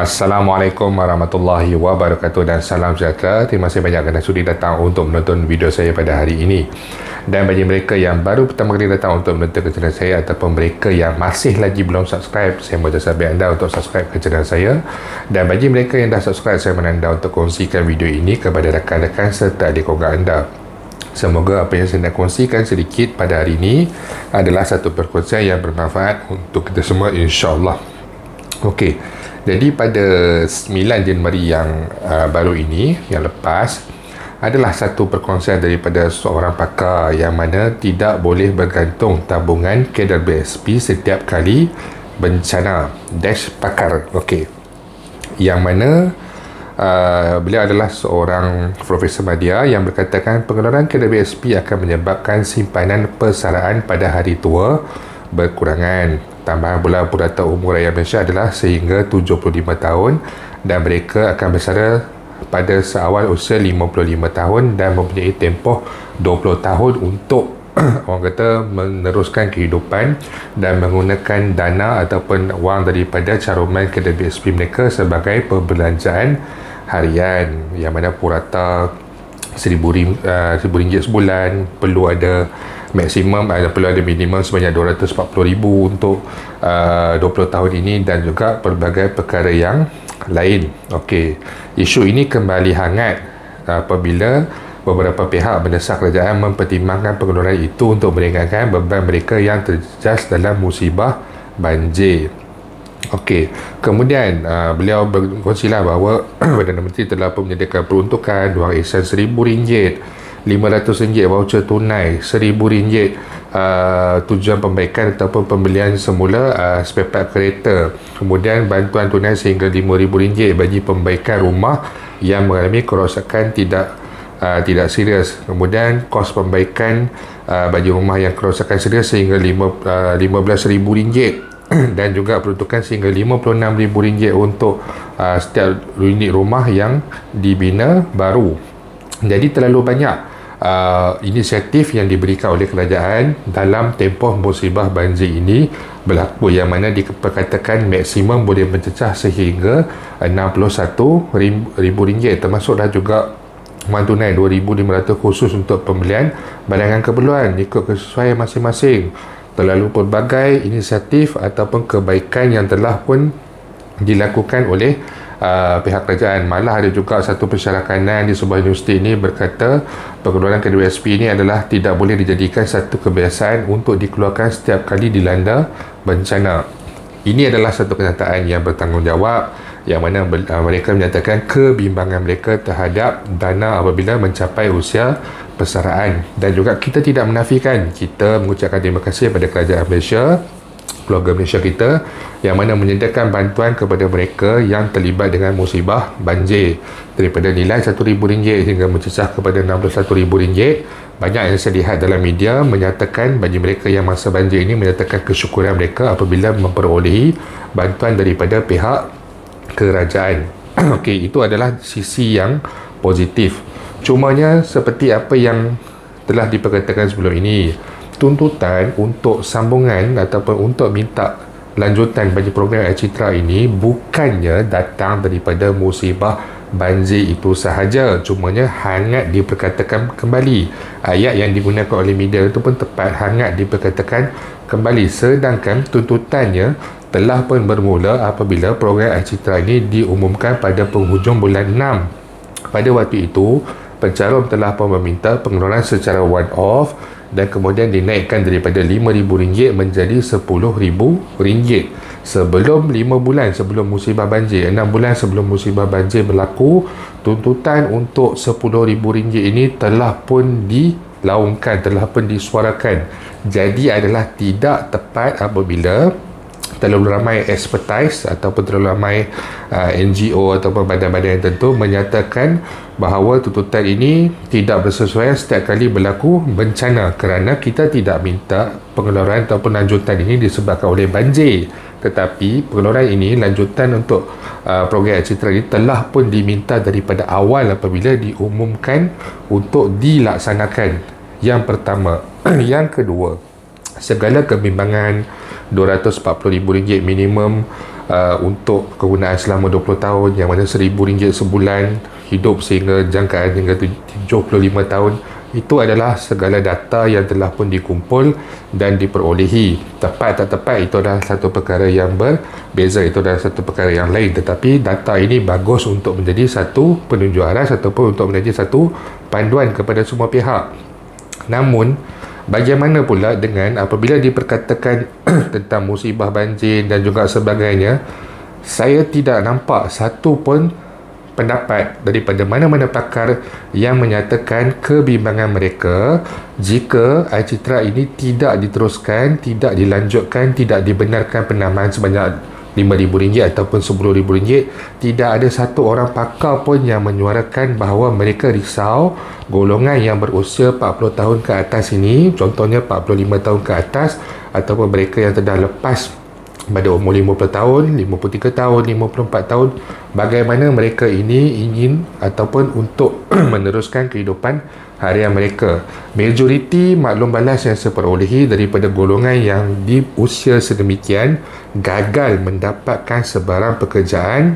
Assalamualaikum warahmatullahi wabarakatuh dan salam sejahtera. Terima kasih banyak kerana sudi datang untuk menonton video saya pada hari ini. Dan bagi mereka yang baru pertama kali datang untuk menonton channel saya ataupun mereka yang masih lagi belum subscribe, saya mohon sahabat anda untuk subscribe ke channel saya. Dan bagi mereka yang dah subscribe, saya mohon anda untuk kongsikan video ini kepada rakan-rakan serta adik keluarga anda. Semoga apa yang saya nak kongsikan sedikit pada hari ini adalah satu perkongsian yang bermanfaat untuk kita semua, insya-Allah. Okey. Jadi pada 9 Januari yang baru ini, yang lepas, adalah satu perkongsian daripada seorang pakar yang mana tidak boleh bergantung tabungan kadar BSP setiap kali bencana. Dash pakar. Okey. Yang mana beliau adalah seorang profesor media yang berkatakan pengeluaran kadar BSP akan menyebabkan simpanan persaraan pada hari tua berkurangan. Tambahan pula purata umur rakyat Malaysia adalah sehingga 75 tahun dan mereka akan bersara pada seawal usia 55 tahun dan mempunyai tempoh 20 tahun untuk orang kata meneruskan kehidupan dan menggunakan dana ataupun wang daripada caruman kadar BSP mereka sebagai perbelanjaan harian, yang mana purata RM1,000 sebulan, perlu ada maksimum, perlu ada minimum sebanyak RM240,000 untuk 20 tahun ini dan juga pelbagai perkara yang lain. Okey, isu ini kembali hangat apabila beberapa pihak mendesak kerajaan mempertimbangkan pengeluaran itu untuk meringankan beban mereka yang terjejas dalam musibah banjir. Okey, kemudian beliau berkongsilah bahawa Perdana Menteri telah pun menyediakan peruntukan wang ihsan RM1,000, RM500 voucher tunai, RM1,000 tujuan pembaikan ataupun pembelian semula spare part kereta, kemudian bantuan tunai sehingga RM5,000 bagi pembaikan rumah yang mengalami kerosakan tidak serius, kemudian kos pembaikan bagi rumah yang kerosakan serius sehingga RM15,000 dan juga peruntukan sehingga RM56,000 untuk setiap unit rumah yang dibina baru. Jadi terlalu banyak inisiatif yang diberikan oleh kerajaan dalam tempoh musibah banjir ini berlaku, yang mana diperkatakan maksimum boleh mencecah sehingga RM61,000, termasuklah juga wang tunai RM2,500 khusus untuk pembelian barangan keperluan ikut kesesuaian masing-masing. Terlalu pelbagai inisiatif ataupun kebaikan yang telah pun dilakukan oleh pihak kerajaan. Malah ada juga satu pensyarakanan di sebuah universiti ini berkata pengeluaran kadar BSP ini adalah tidak boleh dijadikan satu kebiasaan untuk dikeluarkan setiap kali dilanda bencana. Ini adalah satu kenyataan yang bertanggungjawab, yang mana mereka menyatakan kebimbangan mereka terhadap dana apabila mencapai usia persaraan. Dan juga kita tidak menafikan, kita mengucapkan terima kasih kepada kerajaan Malaysia, keluarga Malaysia kita, yang mana menyediakan bantuan kepada mereka yang terlibat dengan musibah banjir daripada nilai RM1,000 hingga mencecah kepada RM61,000. Banyak yang saya lihat dalam media menyatakan bagi mereka yang masa banjir ini menyatakan kesyukuran mereka apabila memperolehi bantuan daripada pihak kerajaan. Okey, itu adalah sisi yang positif. Cumanya seperti apa yang telah diperkatakan sebelum ini, tuntutan untuk sambungan ataupun untuk minta lanjutan bagi program Air Citra ini bukannya datang daripada musibah banjir itu sahaja, cumanya hangat diperkatakan kembali. Ayat yang digunakan oleh media itu pun tepat, hangat diperkatakan kembali, sedangkan tuntutannya telah pun bermula apabila program Air Citra ini diumumkan pada penghujung bulan 6. Pada waktu itu, pencarum telah pun meminta pengeluaran secara one off dan kemudian dinaikkan daripada RM5,000 menjadi RM10,000 sebelum 5 bulan sebelum musibah banjir. 6 bulan sebelum musibah banjir berlaku, tuntutan untuk RM10,000 ini telah pun dilaungkan, telah pun disuarakan. Jadi adalah tidak tepat apabila terlalu ramai expertise ataupun terlalu ramai NGO ataupun badan-badan yang tentu menyatakan bahawa tuntutan ini tidak bersesuaian setiap kali berlaku bencana, kerana kita tidak minta pengeluaran ataupun lanjutan ini disebabkan oleh banjir, tetapi pengeluaran ini, lanjutan untuk program Air Citra ini telah pun diminta daripada awal apabila diumumkan untuk dilaksanakan. Yang pertama. Yang kedua, segala kebimbangan RM240,000 minimum untuk kegunaan selama 20 tahun, yang mana RM1,000 sebulan, hidup sehingga jangkaan hingga 75 tahun. Itu adalah segala data yang telah pun dikumpul dan diperolehi. Tepat tak tepat itu adalah satu perkara yang berbeza, itu adalah satu perkara yang lain. Tetapi data ini bagus untuk menjadi satu penunjuk arah ataupun untuk menjadi satu panduan kepada semua pihak. Namun, bagaimana pula dengan apabila diperkatakan tentang musibah banjir dan juga sebagainya, saya tidak nampak satu pun pendapat daripada mana-mana pakar yang menyatakan kebimbangan mereka jika air citra ini tidak diteruskan, tidak dilanjutkan, tidak dibenarkan penambahan sebanyak RM5,000 ataupun RM10,000. Tidak ada satu orang pakar pun yang menyuarakan bahawa mereka risau golongan yang berusia 40 tahun ke atas ini, contohnya 45 tahun ke atas, ataupun mereka yang telah lepas pada umur 50 tahun, 53 tahun, 54 tahun, bagaimana mereka ini ingin ataupun untuk meneruskan kehidupan harian mereka. Majoriti maklum balas yang saya perolehi daripada golongan yang di usia sedemikian gagal mendapatkan sebarang pekerjaan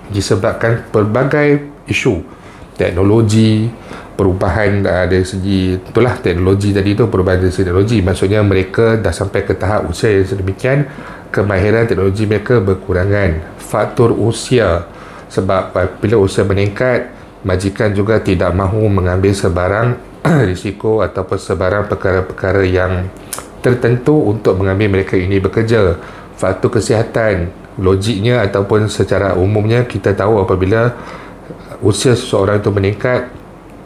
disebabkan pelbagai isu teknologi, perubahan dari segi itulah teknologi tadi tu, perubahan dari segi teknologi, maksudnya mereka dah sampai ke tahap usia yang sedemikian, kemahiran teknologi mereka berkurangan. Faktor usia, sebab bila usia meningkat, majikan juga tidak mahu mengambil sebarang risiko ataupun sebarang perkara-perkara yang tertentu untuk mengambil mereka ini bekerja. Faktor kesihatan, logiknya ataupun secara umumnya kita tahu apabila usia seseorang itu meningkat,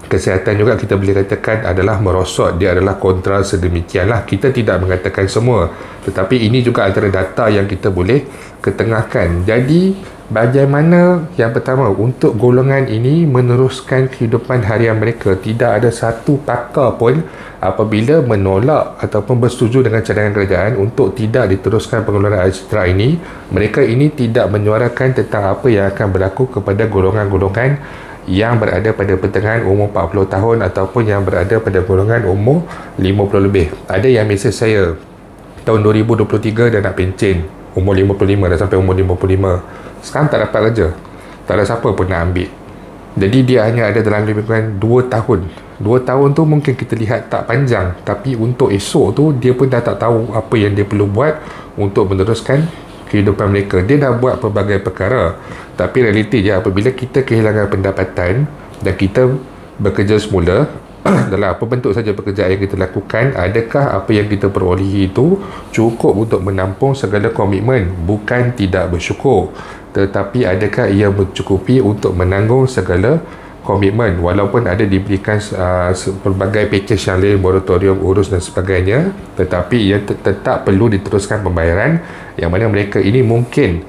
kesihatan juga kita boleh katakan adalah merosot, dia adalah kontra sedemikianlah. Kita tidak mengatakan semua, tetapi ini juga antara data yang kita boleh ketengahkan. Jadi bagaimana yang pertama untuk golongan ini meneruskan kehidupan harian mereka? Tidak ada satu pakar pun apabila menolak ataupun bersetuju dengan cadangan kerajaan untuk tidak diteruskan pengeluaran air citra ini. Mereka ini tidak menyuarakan tentang apa yang akan berlaku kepada golongan-golongan yang berada pada pertengahan umur 40 tahun ataupun yang berada pada golongan umur 50 lebih. Ada yang mesej saya tahun 2023 dah nak pencen, umur 55, dah sampai umur 55, sekarang tak dapat kerja, tak ada siapa pun nak ambil. Jadi dia hanya ada dalam lebih kurang 2 tahun. 2 tahun tu mungkin kita lihat tak panjang, tapi untuk esok tu dia pun dah tak tahu apa yang dia perlu buat untuk meneruskan kehidupan mereka. Dia dah buat pelbagai perkara, tapi realiti je apabila kita kehilangan pendapatan dan kita bekerja semula dalam apa bentuk saja pekerjaan yang kita lakukan, adakah apa yang kita perolehi itu cukup untuk menampung segala komitmen? Bukan tidak bersyukur, tetapi adakah ia mencukupi untuk menanggung segala komitmen, walaupun ada diberikan pelbagai package yang lain, moratorium, urus dan sebagainya, tetapi ia tetap perlu diteruskan pembayaran, yang mana mereka ini mungkin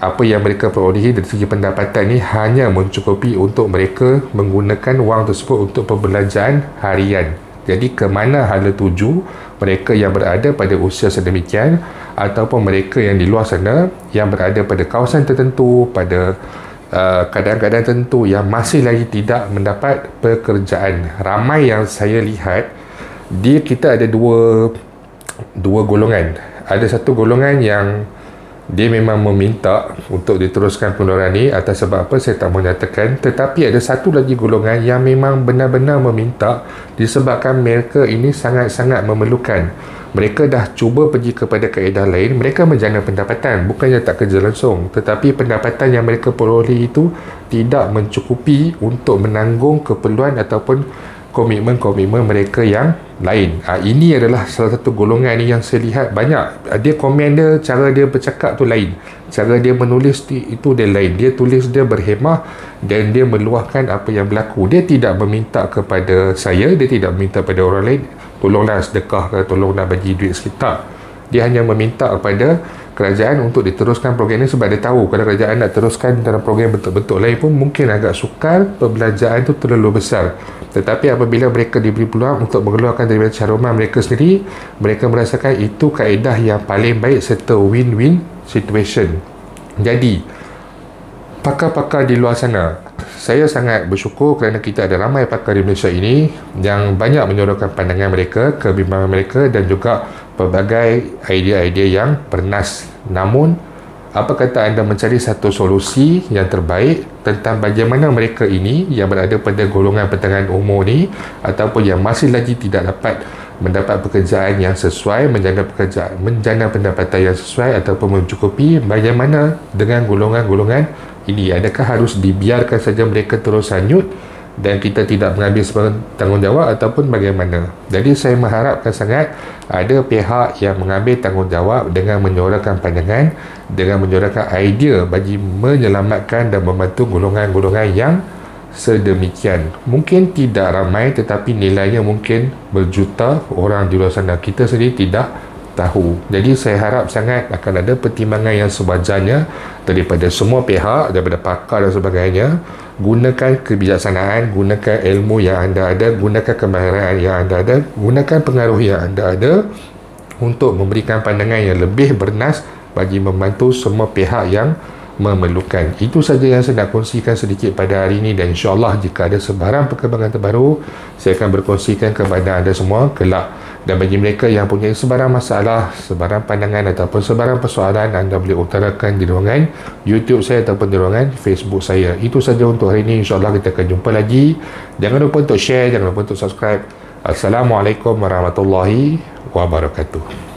apa yang mereka perolehi dari segi pendapatan ni hanya mencukupi untuk mereka menggunakan wang tersebut untuk perbelanjaan harian. Jadi ke mana hala tuju mereka yang berada pada usia sedemikian ataupun mereka yang di luar sana yang berada pada kawasan tertentu, pada keadaan-keadaan tertentu yang masih lagi tidak mendapat pekerjaan. Ramai yang saya lihat, kita ada dua golongan. Ada satu golongan yang dia memang meminta untuk diteruskan pengeluaran ini, atas sebab apa saya tak menyatakan, tetapi ada satu lagi golongan yang memang benar-benar meminta disebabkan mereka ini sangat-sangat memerlukan. Mereka dah cuba pergi kepada kaedah lain, mereka menjana pendapatan, bukannya tak kerja langsung, tetapi pendapatan yang mereka peroleh itu tidak mencukupi untuk menanggung keperluan ataupun komitmen-komitmen mereka yang lain. Ini adalah salah satu golongan ni yang saya lihat banyak. Dia komen dia, cara dia bercakap tu lain, cara dia menulis itu dia lain. Dia tulis, dia berhemah dan dia meluahkan apa yang berlaku. Dia tidak meminta kepada saya, dia tidak meminta pada orang lain, tolonglah sedekah ke, tolonglah bagi duit sekitar. Dia hanya meminta kepada kerajaan untuk diteruskan program ini, sebab dia tahu kalau kerajaan nak teruskan dalam program bentuk-bentuk lain pun mungkin agak sukar, perbelanjaan itu terlalu besar. Tetapi apabila mereka diberi peluang untuk mengeluarkan daripada caruman mereka sendiri, mereka merasakan itu kaedah yang paling baik serta win-win situation. Jadi pakar-pakar di luar sana, saya sangat bersyukur kerana kita ada ramai pakar di Malaysia ini yang banyak menyuarakan pandangan mereka, kebimbangan mereka dan juga pelbagai idea-idea yang bernas. Namun Apa kata anda mencari satu solusi yang terbaik tentang bagaimana mereka ini yang berada pada golongan pertengahan umur ni ataupun yang masih lagi tidak dapat mendapat pekerjaan yang sesuai, menjana pendapatan yang sesuai ataupun mencukupi, bagaimana dengan golongan-golongan ini? Adakah harus dibiarkan saja mereka terus hanyut dan kita tidak mengambil sebarang tanggungjawab ataupun bagaimana? Jadi saya mengharapkan sangat ada pihak yang mengambil tanggungjawab dengan menyuarakan pandangan, dengan menyuarakan idea bagi menyelamatkan dan membantu golongan-golongan yang sedemikian. Mungkin tidak ramai tetapi nilainya mungkin berjuta orang di luar sana. Kita sendiri tidak tahu. Jadi saya harap sangat akan ada pertimbangan yang sewajarnya daripada semua pihak, daripada pakar dan sebagainya. Gunakan kebijaksanaan, gunakan ilmu yang anda ada, gunakan kemahiran yang anda ada, gunakan pengaruh yang anda ada untuk memberikan pandangan yang lebih bernas bagi membantu semua pihak yang memerlukan. Itu saja yang saya nak kongsikan sedikit pada hari ini, dan insyaAllah jika ada sebarang perkembangan terbaru saya akan berkongsikan kepada anda semua kelak. Dan bagi mereka yang punya sebarang masalah, sebarang pandangan ataupun sebarang persoalan, anda boleh utarakan di ruangan YouTube saya ataupun di ruangan Facebook saya. Itu saja untuk hari ini. InsyaAllah kita akan jumpa lagi. Jangan lupa untuk share, jangan lupa untuk subscribe. Assalamualaikum warahmatullahi wabarakatuh.